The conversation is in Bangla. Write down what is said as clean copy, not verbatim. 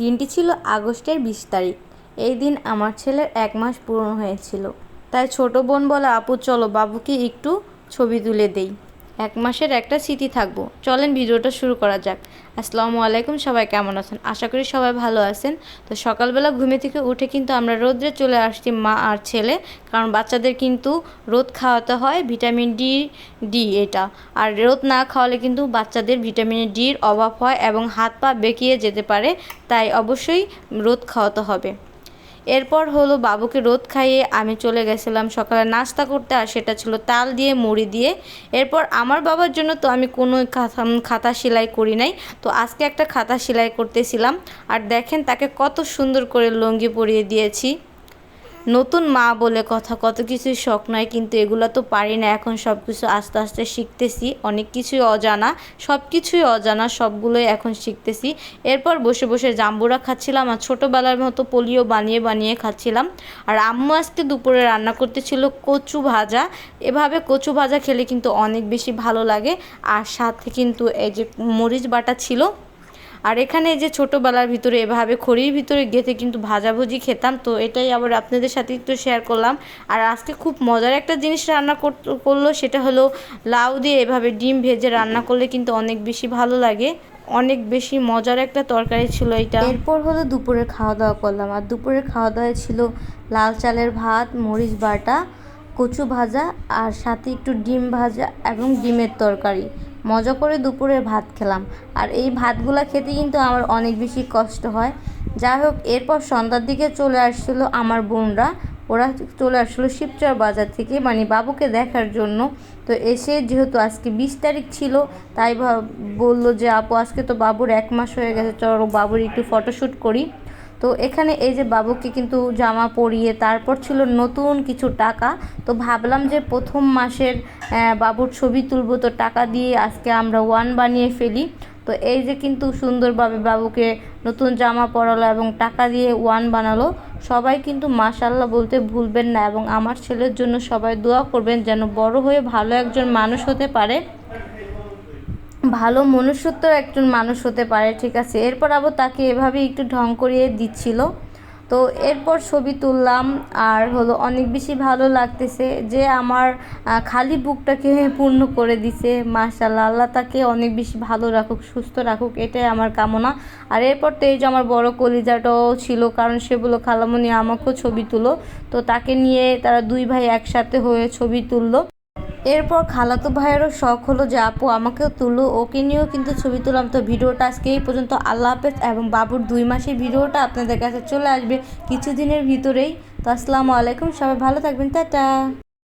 দিনটি ছিল আগস্টের ২০ তারিখ। এই দিন আমার ছেলের ১ মাস পূর্ণ হয়েছিল। তাই ছোট বোন বলে, আপু চলো বাবুকে একটু ছবি তুলে দেই, ১ মাসের একটা স্মৃতি থাকবো। চলেন ভিডিওটা শুরু করা যাক। আসসালামু আলাইকুম, সবাই কেমন আছেন? আশা করি সবাই ভালো আছেন। তো সকালবেলা ঘুমে থেকে উঠে কিন্তু আমরা রোদ্রে চলে আসছি মা আর ছেলে, কারণ বাচ্চাদের কিন্তু রোদ খাওয়াতে হয়, ভিটামিন ডি এটা। আর রোদ না খাওয়ালে কিন্তু বাচ্চাদের ভিটামিন ডির অভাব হয় এবং হাত পা বেঁকিয়ে যেতে পারে, তাই অবশ্যই রোদ খাওয়াতে হবে। এরপর হলো বাবুকে রোদ খাইয়ে আমি চলে গেছিলাম সকালে নাস্তা করতে, আর সেটা ছিল তাল দিয়ে মুড়ি দিয়ে। এরপর আমার বাবার জন্য তো আমি কোনো খাতা সেলাই করি নাই, তো আজকে একটা খাতা সেলাই করতেছিলাম। আর দেখেন তাকে কত সুন্দর করে লুঙ্গি পরিয়ে দিয়েছি। নতুন মা বলে কথা, কত কিছুই শখ নয়, কিন্তু এগুলো তো পারি না। এখন সব কিছু আস্তে আস্তে শিখতেছি, অনেক কিছুই অজানা, সব কিছুই অজানা, সবগুলোই এখন শিখতেছি। এরপর বসে বসে জাম্বুরা খাচ্ছিলাম আর ছোটোবেলার মতো পোলিও বানিয়ে বানিয়ে খাচ্ছিলাম। আর আম্মু আজকে দুপুরে রান্না করতেছিল কচু ভাজা। এভাবে কচু ভাজা খেলে কিন্তু অনেক বেশি ভালো লাগে। আর সাথে কিন্তু এই যে মরিচ বাটা ছিল। আর এখানে যে ছোটোবেলার ভিতরে এভাবে খড়ির ভিতরে গেঁথে কিন্তু ভাজাভুজি খেতাম, তো এটাই আবার আপনাদের সাথে একটু শেয়ার করলাম। আর আজকে খুব মজার একটা জিনিস রান্না করলো, সেটা হলো লাউ দিয়ে এভাবে ডিম ভেজে রান্না করলে কিন্তু অনেক বেশি ভালো লাগে, অনেক বেশি মজার একটা তরকারি ছিল এটা। এরপর হলো দুপুরে খাওয়া দাওয়া করলাম, আর দুপুরের খাওয়া দাওয়া ছিল লাল চালের ভাত, মরিচ বাটা, কচু ভাজা, আর সাথে একটু ডিম ভাজা এবং ডিমের তরকারি। মজা করে দুপুরে ভাত খেলাম। আর এই ভাতগুলা খেতে কিন্তু আমার অনেক বেশি কষ্ট হয়। যাই হোক, এরপর সন্ধ্যার দিকে চলে আসছিলো আমার বোনরা, ওরা চলে আসলো শিবচর বাজার থেকে, মানে বাবুকে দেখার জন্য। তো এসে যেহেতু আজকে ২০ তারিখ ছিল, তাই বললো যে আপু আজকে তো বাবুর ১ মাস হয়ে গেছে, চলো বাবুর একটু ফটোশ্যুট করি। তো এখানে এই যে বাবুকে কিন্তু জামা পরিয়ে তারপর ছিল নতুন কিছু টাকা। তো ভাবলাম যে প্রথম মাসের বাবুর ছবি তুলবো, তো টাকা দিয়ে আজকে আমরা ওয়ান বানিয়ে ফেলি। তো এই যে কিন্তু সুন্দরভাবে বাবুকে নতুন জামা পরালো এবং টাকা দিয়ে ওয়ান বানালো। সবাই কিন্তু মাশাআল্লাহ বলতে ভুলবেন না, এবং আমার ছেলের জন্য সবাই দোয়া করবেন যেন বড় হয়ে ভালো একজন মানুষ হতে পারে, ভালো মনুষ্যত্ব একজন মানুষ হতে পারে। ঠিক আছে, এরপর আবার তাকে এভাবে একটু ঢং করিয়ে দিচ্ছিল। তো এরপর ছবি তুললাম, আর হলো অনেক বেশি ভালো লাগতেছে যে আমার খালি বুকটাকে পূর্ণ করে দিছে। মাশাআল্লাহ, আল্লাহ তাকে অনেক বেশি ভালো রাখুক, সুস্থ রাখুক, এটাই আমার কামনা। আর এরপর তো এই যে আমার বড় কলিজাটাও ছিল, কারণ সে বললো খালামণি আমাকেও ছবি তুলো। তো তাকে নিয়ে তারা দুই ভাই একসাথে হয়ে ছবি তুললো। এরপর খালাতো ভাইয়েরও শখ হলো যে আপু আমাকেও তুলো, ওকে নিয়েও কিন্তু ছবি তুললাম। তো ভিডিওটা আজকে এই পর্যন্ত। আল্লাহ হাফেজ। এবং বাবুর ২ মাসের ভিডিওটা আপনাদের কাছে চলে আসবে কিছুদিনের ভিতরেই। তো আসসালামু আলাইকুম, সবাই ভালো থাকবেন, টাটা।